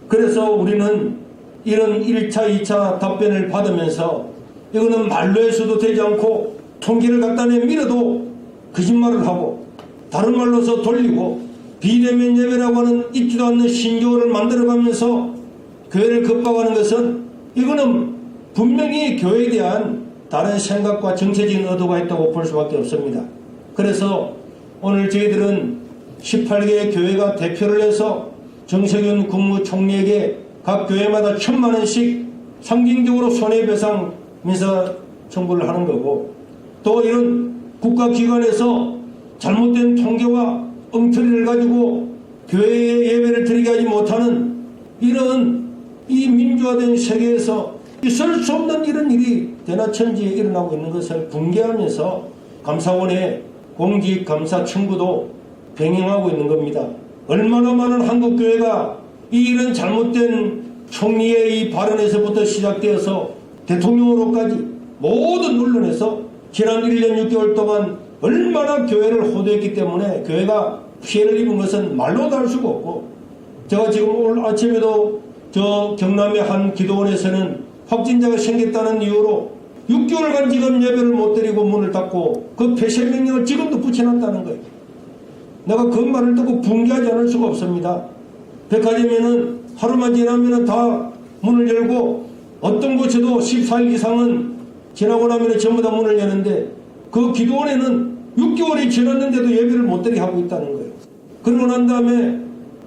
그래서 우리는 이런 1차, 2차 답변을 받으면서 이거는 말로 해서도 되지 않고 통계를 갖다 내밀어도 거짓말을 하고 다른 말로서 돌리고 비대면 예배라고 하는 있지도 않는 신조어를 만들어가면서 교회를 겁박하는 것은 이거는 분명히 교회에 대한 다른 생각과 정체적인 의도가 있다고 볼 수밖에 없습니다. 그래서 오늘 저희들은 18개의 교회가 대표를 해서 정세균 국무총리에게 각 교회마다 1,000만 원씩 상징적으로 손해배상 민사 청구를 하는 거고, 또 이런 국가기관에서 잘못된 통계와 엉터리를 가지고 교회의 예배를 드리게 하지 못하는 이런 이 민주화된 세계에서 있을 수 없는 이런 일이 대나천지에 일어나고 있는 것을 붕괴하면서 감사원의 공직감사 청구도 병행하고 있는 겁니다. 얼마나 많은 한국교회가 이런 잘못된 총리의 이 발언에서부터 시작되어서 대통령으로까지 모든 언론에서 지난 1년 6개월 동안 얼마나 교회를 호도했기 때문에 교회가 피해를 입은 것은 말로도 할 수가 없고, 제가 지금 오늘 아침에도 저 경남의 한 기도원에서는 확진자가 생겼다는 이유로 6개월간 지금 예배를 못 드리고 문을 닫고 그 폐쇄 명령을 지금도 붙여놨다는 거예요. 내가 그 말을 듣고 붕괴하지 않을 수가 없습니다. 백화점에는 하루만 지나면 다 문을 열고 어떤 곳에도 14일 이상은 지나고 나면 전부 다 문을 여는데 그 기도원에는 6개월이 지났는데도 예배를 못 드리게 하고 있다는 거예요. 그러고 난 다음에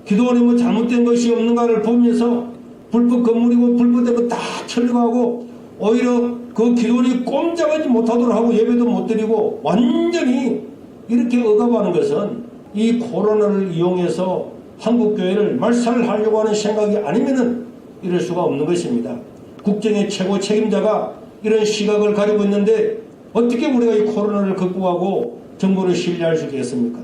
기도원에 뭐 잘못된 것이 없는가를 보면서 불법 건물이고 불법된 거 다 철거하고 오히려 그 기도원이 꼼짝하지 못하도록 하고 예배도 못 드리고 완전히 이렇게 억압하는 것은 이 코로나를 이용해서 한국교회를 말살하려고 하는 생각이 아니면은 이럴 수가 없는 것입니다. 국정의 최고 책임자가 이런 시각을 가지고 있는데 어떻게 우리가 이 코로나를 극복하고 정부를 신뢰할 수 있겠습니까?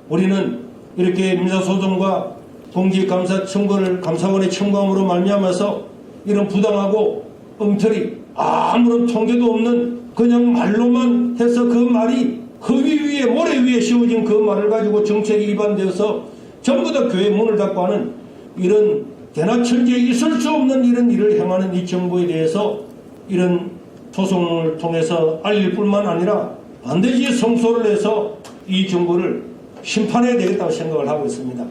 우리는 이렇게 민사소송과 공직감사 청구를 감사원에 청구함으로 말미암아서 이런 부당하고 엉터리 아무런 통계도 없는 그냥 말로만 해서 그 말이 허위 위에 모래 위에 씌워진 그 말을 가지고 정책이 위반되어서 전부 다 교회 문을 닫고 하는 이런 대나천지에 있을 수 없는 이런 일을 행하는 이 정부에 대해서 이런 소송을 통해서 알릴 뿐만 아니라 반드시 성소를 해서 이 정부를 심판해야 되겠다고 생각을 하고 있습니다.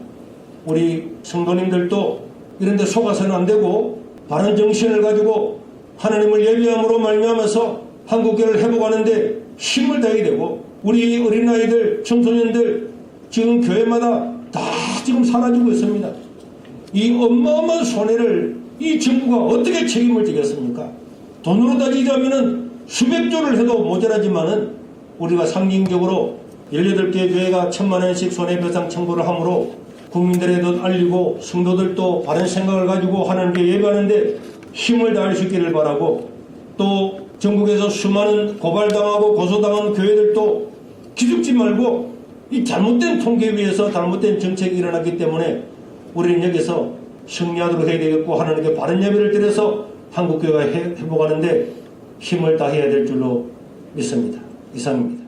우리 성도님들도 이런 데 속아서는 안 되고 바른 정신을 가지고 하나님을 예비함으로 말미암아서 한국교회를 회복하는데 힘을 다해야 되고, 우리 어린아이들, 청소년들 지금 교회마다 다 지금 사라지고 있습니다. 이 어마어마한 손해를 이 정부가 어떻게 책임을 지겠습니까? 돈으로 따지자면은 수백조를 해도 모자라지만은 우리가 상징적으로 18개 교회가 1,000만 원씩 손해배상 청구를 하므로 국민들에도 알리고 성도들도 바른 생각을 가지고 하나님께 예배하는데 힘을 다할 수 있기를 바라고, 또 전국에서 수많은 고발당하고 고소당한 교회들도 기죽지 말고 이 잘못된 통계에 의해서 잘못된 정책이 일어났기 때문에 우리는 여기서 승리하도록 해야 되겠고 하나님께 바른 예배를 드려서 한국교회가 회복하는데 힘을 다해야 될 줄로 믿습니다. 이상입니다.